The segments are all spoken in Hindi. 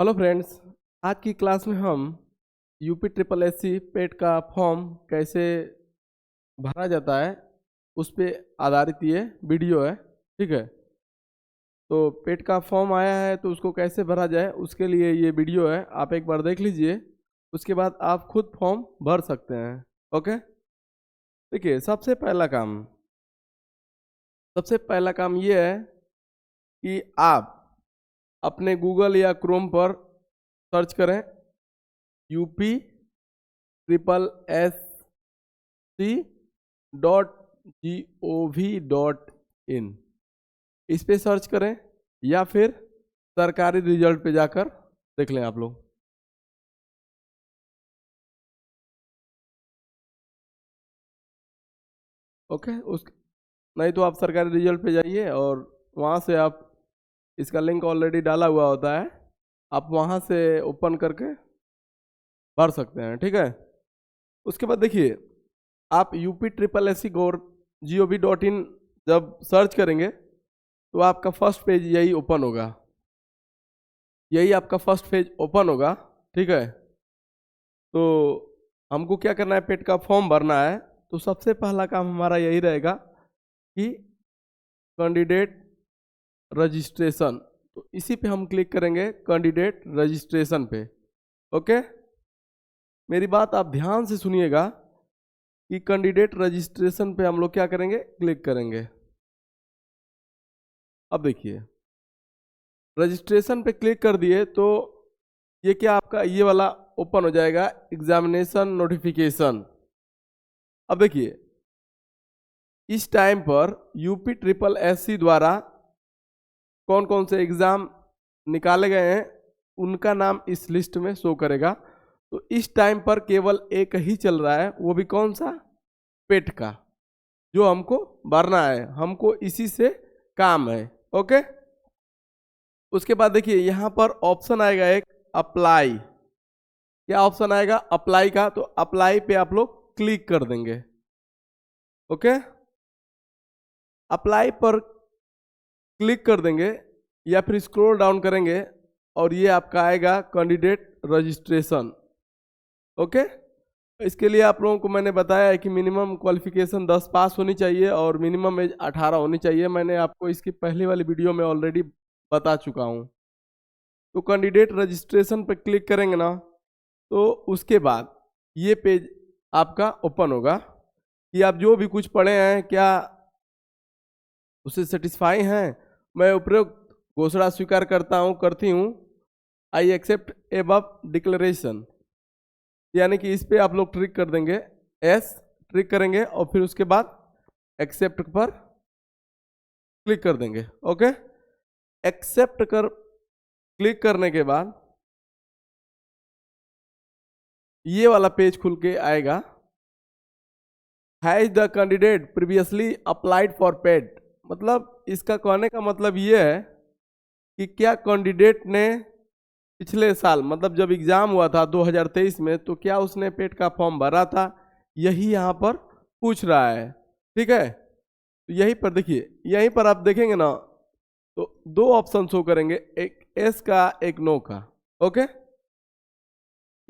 हेलो फ्रेंड्स, आज की क्लास में हम यूपी ट्रिपल एस सी पेट का फॉर्म कैसे भरा जाता है उस पे आधारित ये वीडियो है। ठीक है, तो पेट का फॉर्म आया है तो उसको कैसे भरा जाए उसके लिए ये वीडियो है, आप एक बार देख लीजिए। उसके बाद आप खुद फॉर्म भर सकते हैं। ओके, देखिए सबसे पहला काम ये है कि आप अपने गूगल या क्रोम पर सर्च करें UPSSC.gov.in, इस पे सर्च करें या फिर सरकारी रिजल्ट पे जाकर देख लें आप लोग। ओके, उस नहीं तो आप सरकारी रिजल्ट पे जाइए और वहाँ से आप, इसका लिंक ऑलरेडी डाला हुआ होता है, आप वहाँ से ओपन करके भर सकते हैं। ठीक है, उसके बाद देखिए आप UPSSC.gov.in जब सर्च करेंगे तो आपका फर्स्ट पेज यही ओपन होगा, यही आपका फर्स्ट पेज ओपन होगा। ठीक है, तो हमको क्या करना है, पेट का फॉर्म भरना है। तो सबसे पहला काम हमारा यही रहेगा कि कैंडिडेट रजिस्ट्रेशन, तो इसी पे हम क्लिक करेंगे, कैंडिडेट रजिस्ट्रेशन पे। ओके, मेरी बात आप ध्यान से सुनिएगा कि कैंडिडेट रजिस्ट्रेशन पे हम लोग क्या करेंगे, क्लिक करेंगे। अब देखिए रजिस्ट्रेशन पे क्लिक कर दिए तो ये क्या आपका ये वाला ओपन हो जाएगा, एग्जामिनेशन नोटिफिकेशन। अब देखिए इस टाइम पर यूपी ट्रिपल एससी द्वारा कौन कौन से एग्जाम निकाले गए हैं उनका नाम इस लिस्ट में शो करेगा। तो इस टाइम पर केवल एक ही चल रहा है, वो भी कौन सा, पेट का, जो हमको भरना है, हमको इसी से काम है। ओके, उसके बाद देखिए यहाँ पर ऑप्शन आएगा एक अप्लाई, क्या ऑप्शन आएगा, अप्लाई का। तो अप्लाई पे आप लोग क्लिक कर देंगे। ओके, अप्लाई पर क्लिक कर देंगे या फिर स्क्रॉल डाउन करेंगे और ये आपका आएगा कैंडिडेट रजिस्ट्रेशन। ओके, इसके लिए आप लोगों को मैंने बताया है कि मिनिमम क्वालिफिकेशन 10 पास होनी चाहिए और मिनिमम एज 18 होनी चाहिए। मैंने आपको इसकी पहली वाली वीडियो में ऑलरेडी बता चुका हूँ। तो कैंडिडेट रजिस्ट्रेशन पर क्लिक करेंगे ना, तो उसके बाद ये पेज आपका ओपन होगा कि आप जो भी कुछ पढ़े हैं क्या उससे सेटिस्फाई हैं। मैं उपरोक्त घोषणा स्वीकार करती हूँ, आई एक्सेप्ट एबव डिक्लेरेशन, यानी कि इस पे आप लोग ट्रिक कर देंगे, एस ट्रिक करेंगे और फिर उसके बाद एक्सेप्ट पर क्लिक कर देंगे। ओके, एक्सेप्ट कर क्लिक करने के बाद ये वाला पेज खुल के आएगा, has the candidate previously applied for PET. मतलब इसका कहने का मतलब ये है कि क्या कैंडिडेट ने पिछले साल, मतलब जब एग्जाम हुआ था 2023 में, तो क्या उसने पेट का फॉर्म भरा था, यही यहाँ पर पूछ रहा है। ठीक है, तो यहीं पर देखिए, यहीं पर आप देखेंगे ना तो दो ऑप्शन शो करेंगे, एक एस का एक नो का। ओके,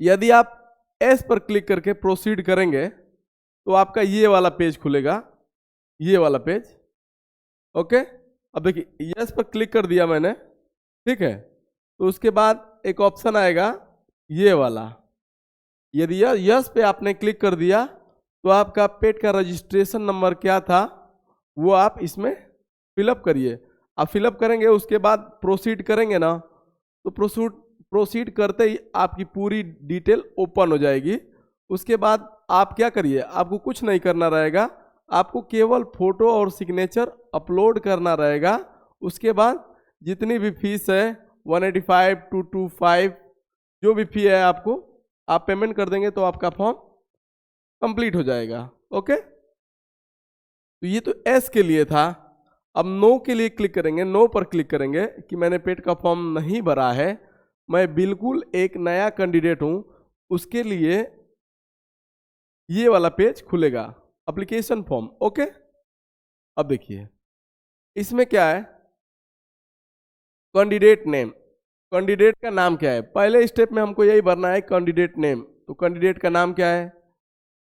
यदि आप एस पर क्लिक करके प्रोसीड करेंगे तो आपका ये वाला पेज खुलेगा, ये वाला पेज। ओके, अब देखिए यस पर क्लिक कर दिया मैंने। ठीक है, तो उसके बाद एक ऑप्शन आएगा ये वाला, यदि यस पे आपने क्लिक कर दिया तो आपका पेट का रजिस्ट्रेशन नंबर क्या था वो आप इसमें फिलअप करिए। आप फिलअप करेंगे, उसके बाद प्रोसीड करेंगे ना, तो प्रोसीड करते ही आपकी पूरी डिटेल ओपन हो जाएगी। उसके बाद आप क्या करिए, आपको कुछ नहीं करना रहेगा, आपको केवल फोटो और सिग्नेचर अपलोड करना रहेगा। उसके बाद जितनी भी फीस है 185 225 जो भी फी है आपको, आप पेमेंट कर देंगे तो आपका फॉर्म कंप्लीट हो जाएगा। ओके, तो ये तो एस के लिए था। अब नो के लिए क्लिक करेंगे, नो पर क्लिक करेंगे कि मैंने पेट का फॉर्म नहीं भरा है, मैं बिल्कुल एक नया कैंडिडेट हूं, उसके लिए ये वाला पेज खुलेगा, एप्लीकेशन फॉर्म। ओके, अब देखिए इसमें क्या है, कैंडिडेट नेम, कैंडिडेट का नाम क्या है। पहले स्टेप में हमको यही भरना है कैंडिडेट नेम। तो कैंडिडेट का नाम क्या है,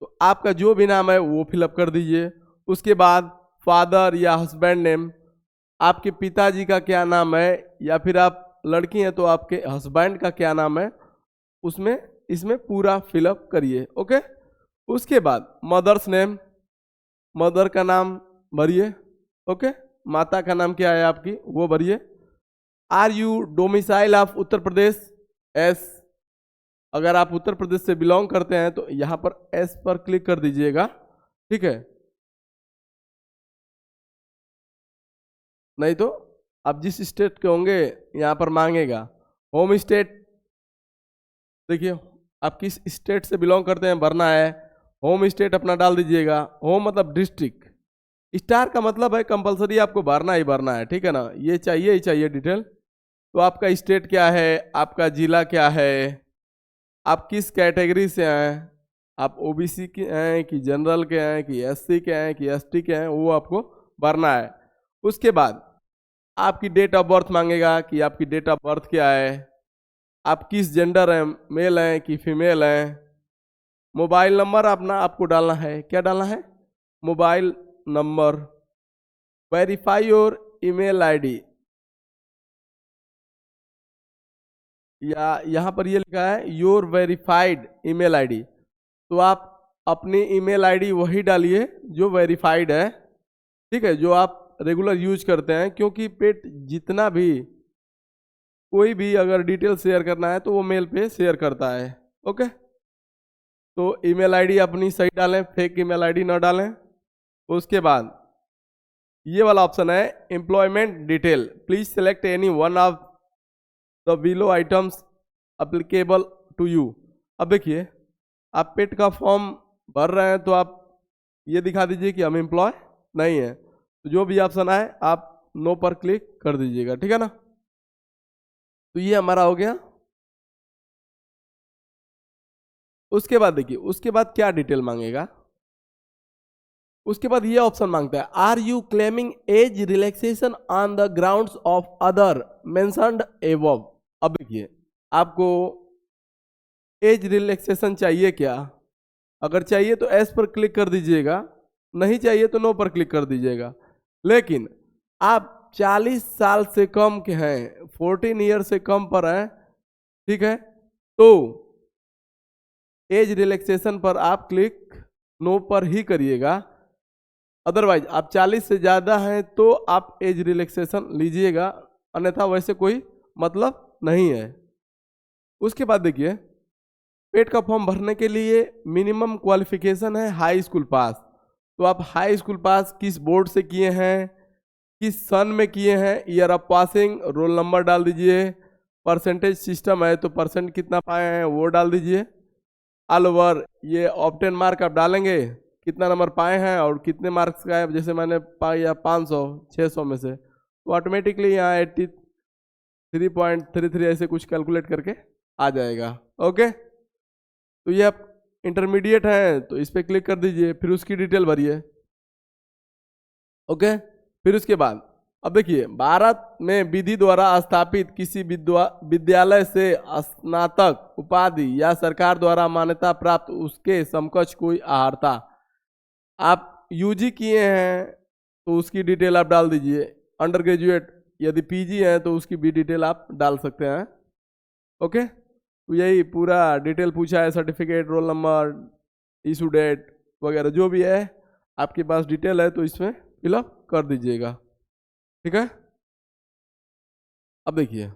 तो आपका जो भी नाम है वो फिलअप कर दीजिए। उसके बाद फादर या हस्बैंड नेम, आपके पिताजी का क्या नाम है, या फिर आप लड़की हैं तो आपके हस्बैंड का क्या नाम है, उसमें इसमें पूरा फिलअप करिए। ओके। उसके बाद मदर्स नेम, मदर का नाम भरिए। ओके। माता का नाम क्या है आपकी वो भरिए। Are you domicile of Uttar Pradesh, yes. अगर आप उत्तर प्रदेश से बिलोंग करते हैं तो यहां पर एस पर क्लिक कर दीजिएगा। ठीक है, नहीं तो आप जिस स्टेट के होंगे यहां पर मांगेगा। होम स्टेट, देखिए आप किस स्टेट से बिलोंग करते हैं भरना है। होम स्टेट अपना डाल दीजिएगा। होम मतलब डिस्ट्रिक्ट। स्टार का मतलब है कंपलसरी आपको भरना ही भरना है, ठीक है ना, ये चाहिए ही चाहिए डिटेल। तो आपका स्टेट क्या है, आपका जिला क्या है, आप किस कैटेगरी से हैं, आप ओबीसी के हैं कि जनरल के हैं कि एससी के हैं कि एसटी के हैं, वो आपको भरना है। उसके बाद आपकी डेट ऑफ बर्थ मांगेगा कि आपकी डेट ऑफ बर्थ क्या है, आप किस जेंडर हैं, मेल हैं कि फीमेल हैं। मोबाइल नंबर अपना आपको डालना है, क्या डालना है, mobile number. Verify your email ID, या यहाँ पर ये लिखा है योर वेरीफाइड ईमेल आईडी, तो आप अपनी ईमेल आईडी वही डालिए जो वेरीफाइड है, ठीक है, जो आप रेगुलर यूज करते हैं। क्योंकि पेट जितना भी कोई भी अगर डिटेल शेयर करना है तो वो मेल पे शेयर करता है। ओके। तो ईमेल आईडी अपनी सही डालें, फेक ईमेल आईडी ना डालें। उसके बाद ये वाला ऑप्शन है employment detail, please select any one of the below items applicable to you. अब देखिए आप पेट का फॉर्म भर रहे हैं तो आप ये दिखा दीजिए कि हम एम्प्लॉय नहीं है। तो जो भी ऑप्शन आए आप नो पर क्लिक कर दीजिएगा, ठीक है ना। तो ये हमारा हो गया। उसके बाद देखिए उसके बाद क्या डिटेल मांगेगा, उसके बाद ये ऑप्शन मांगता है are you claiming age relaxation on the grounds of other mentioned above. अब देखिए आपको एज रिलैक्सेशन चाहिए क्या, अगर चाहिए तो एस पर क्लिक कर दीजिएगा, नहीं चाहिए तो नो पर क्लिक कर दीजिएगा। लेकिन आप 40 साल से कम के हैं, 14 ईयर से कम पर हैं, ठीक है, तो एज रिलैक्सेशन पर आप क्लिक नो पर ही करिएगा। अदरवाइज आप 40 से ज़्यादा हैं तो आप एज रिलैक्सेशन लीजिएगा, अन्यथा वैसे कोई मतलब नहीं है। उसके बाद देखिए पेट का फॉर्म भरने के लिए मिनिमम क्वालिफिकेशन है हाई स्कूल पास। तो आप हाई स्कूल पास किस बोर्ड से किए हैं, किस सन में किए हैं, year of passing, roll number डाल दीजिए। परसेंटेज सिस्टम है तो परसेंट कितना पाए हैं वो डाल दीजिए। ऑल ओवर ये ऑब्टेन मार्क आप डालेंगे, कितना नंबर पाए हैं और कितने मार्क्स का है। जैसे मैंने पाया 500 600 में से, तो ऑटोमेटिकली यहाँ 83.33 ऐसे कुछ कैलकुलेट करके आ जाएगा। ओके। तो ये आप इंटरमीडिएट हैं तो इस पर क्लिक कर दीजिए, फिर उसकी डिटेल भरिए। ओके। फिर उसके बाद अब देखिए भारत में विधि द्वारा स्थापित किसी विद्यालय से स्नातक उपाधि या सरकार द्वारा मान्यता प्राप्त उसके समकक्ष कोई अहर्ता। आप यूजी किए हैं तो उसकी डिटेल आप डाल दीजिए। अंडर ग्रेजुएट यदि पीजी है तो उसकी भी डिटेल आप डाल सकते हैं। ओके। तो यही पूरा डिटेल पूछा है, certificate, roll number, issue date वगैरह जो भी है आपके पास डिटेल है तो इसमें फिलअप कर दीजिएगा, ठीक है। अब देखिए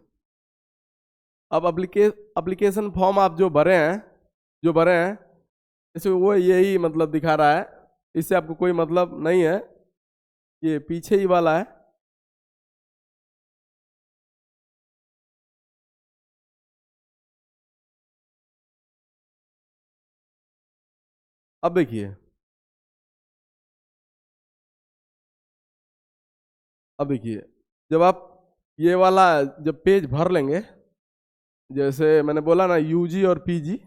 अब एप्लीकेशन फॉर्म आप जो भरे हैं इसे वो यही मतलब दिखा रहा है, इससे आपको कोई मतलब नहीं है, ये पीछे ही वाला है। अब देखिए जब आप ये वाला जब पेज भर लेंगे, जैसे मैंने बोला ना यूजी और पीजी,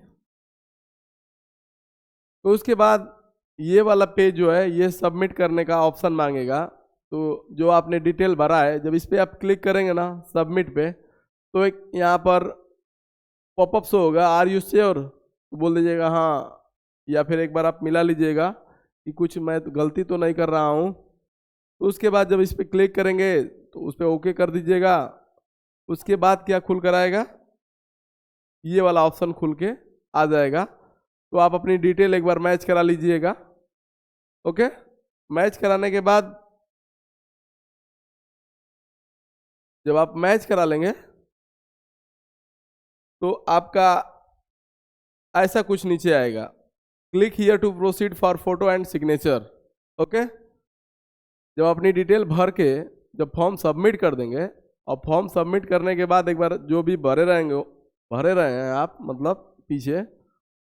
तो उसके बाद ये वाला पेज जो है ये सबमिट करने का ऑप्शन मांगेगा। तो जो आपने डिटेल भरा है जब इस पर आप क्लिक करेंगे ना सबमिट पे, तो एक यहाँ पर पॉपअप शो होगा, आर यू श्योर, तो बोल दीजिएगा हाँ, या फिर एक बार आप मिला लीजिएगा कि कुछ मैं गलती तो नहीं कर रहा हूँ। तो उसके बाद जब इस पर क्लिक करेंगे तो उस पर ओके कर दीजिएगा। उसके बाद क्या खुल कर आएगा, ये वाला ऑप्शन खुल के आ जाएगा। तो आप अपनी डिटेल एक बार मैच करा लीजिएगा। ओके, मैच कराने के बाद जब आप मैच करा लेंगे तो आपका ऐसा कुछ नीचे आएगा, click here to proceed for photo and signature. Okay, जब अपनी डिटेल भर के जब फॉर्म सबमिट कर देंगे, और फॉर्म सबमिट करने के बाद एक बार जो भी भरे रहे हैं आप, मतलब पीछे,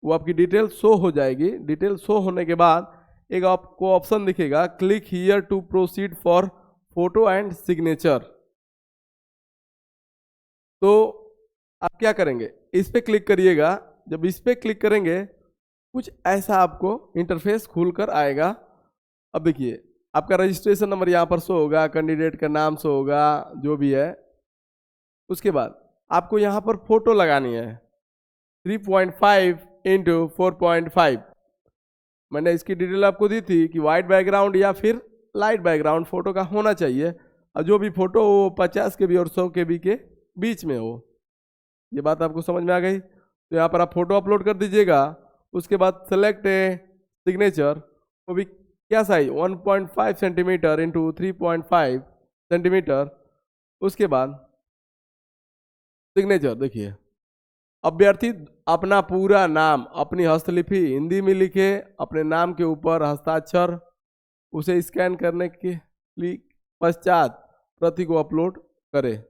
वो आपकी डिटेल शो हो जाएगी। डिटेल शो होने के बाद एक आपको ऑप्शन दिखेगा, click here to proceed for photo and signature. तो आप क्या करेंगे, इस पे क्लिक करिएगा। जब इस पे क्लिक करेंगे कुछ ऐसा आपको इंटरफेस खुलकर आएगा। अब देखिए, आपका रजिस्ट्रेशन नंबर यहाँ पर शो होगा, कैंडिडेट का नाम शो होगा, जो भी है। उसके बाद आपको यहाँ पर फोटो लगानी है 3.5 इंटू 4.5। मैंने इसकी डिटेल आपको दी थी कि वाइट बैकग्राउंड या फिर लाइट बैकग्राउंड फोटो का होना चाहिए, और जो भी फोटो हो 50 KB और 100 KB के बीच में हो। ये बात आपको समझ में आ गई। तो यहाँ पर आप फोटो अपलोड कर दीजिएगा। उसके बाद सेलेक्ट सिग्नेचर, वो भी क्या साइज 1.5 सेंटीमीटर इंटू 3.5 सेंटीमीटर। उसके बाद सिग्नेचर देखिए, अभ्यर्थी अपना पूरा नाम अपनी हस्तलिपि हिंदी में लिखे, अपने नाम के ऊपर हस्ताक्षर, उसे स्कैन करने के लिए पश्चात प्रति को अपलोड करें।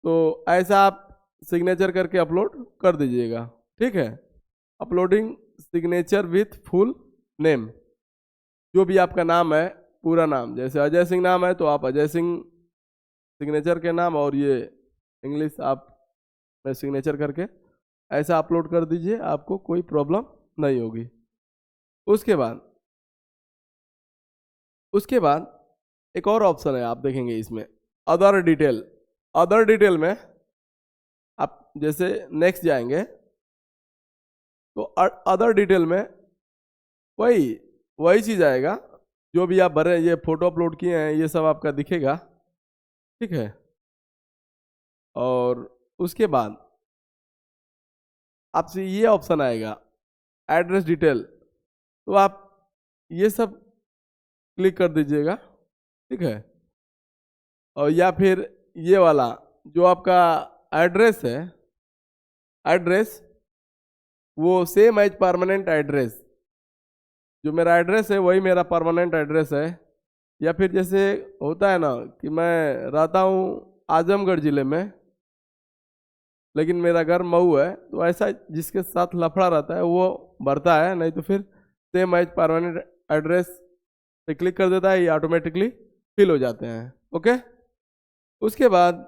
तो ऐसा आप सिग्नेचर करके अपलोड कर दीजिएगा। ठीक है, uploading signature with full name, जो भी आपका नाम है पूरा नाम, जैसे अजय सिंह नाम है तो आप अजय सिंह सिग्नेचर के नाम, और ये इंग्लिश आप में सिग्नेचर करके ऐसा अपलोड कर दीजिए, आपको कोई प्रॉब्लम नहीं होगी। उसके बाद एक और ऑप्शन है, आप देखेंगे इसमें अदर डिटेल। अदर डिटेल में आप जैसे नेक्स्ट जाएंगे तो अदर डिटेल में वही चीज आएगा, जो भी आप भरे, ये फोटो अपलोड किए हैं ये सब आपका दिखेगा। ठीक है, और उसके बाद आपसे ये ऑप्शन आएगा एड्रेस डिटेल, तो आप ये सब क्लिक कर दीजिएगा। ठीक है, और या फिर ये वाला जो आपका एड्रेस है, एड्रेस वो सेम एज परमानेंट एड्रेस, जो मेरा एड्रेस है वही मेरा परमानेंट एड्रेस है। या फिर जैसे होता है ना कि मैं रहता हूँ आजमगढ़ ज़िले में लेकिन मेरा घर मऊ है, तो ऐसा जिसके साथ लफड़ा रहता है वो भरता है, नहीं तो फिर सेम एज परमानेंट एड्रेस पे क्लिक कर देता है, ये ऑटोमेटिकली फिल हो जाते हैं। ओके, उसके बाद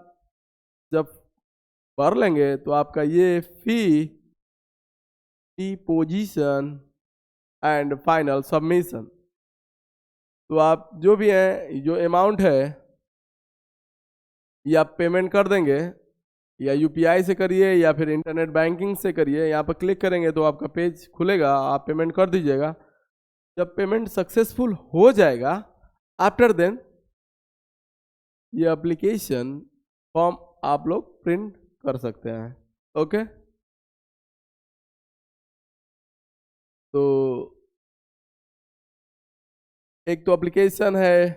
जब भर लेंगे तो आपका ये फी डिपोजिशन एंड फाइनल सबमिशन, तो आप जो भी है, जो अमाउंट है ये आप पेमेंट कर देंगे, या यूपीआई से करिए या फिर इंटरनेट बैंकिंग से करिए। यहाँ पर क्लिक करेंगे तो आपका पेज खुलेगा, आप पेमेंट कर दीजिएगा। जब पेमेंट सक्सेसफुल हो जाएगा, आफ्टर देन ये एप्लीकेशन फॉर्म आप लोग प्रिंट कर सकते हैं। ओके, तो एक तो एप्लीकेशन है,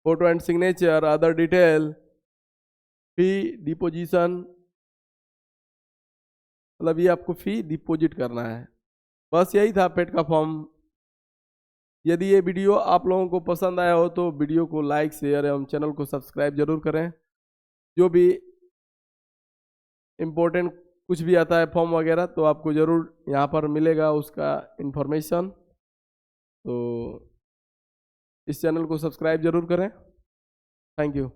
photo and signature, other detail, fee deposition, मतलब ये आपको फी डिपॉजिट करना है। बस यही था पेट का फॉर्म। यदि ये वीडियो आप लोगों को पसंद आया हो तो वीडियो को लाइक, शेयर एवं चैनल को सब्सक्राइब जरूर करें। जो भी इम्पोर्टेंट कुछ भी आता है फॉर्म वगैरह तो आपको ज़रूर यहाँ पर मिलेगा उसका इन्फॉर्मेशन। तो इस चैनल को सब्सक्राइब जरूर करें। Thank you.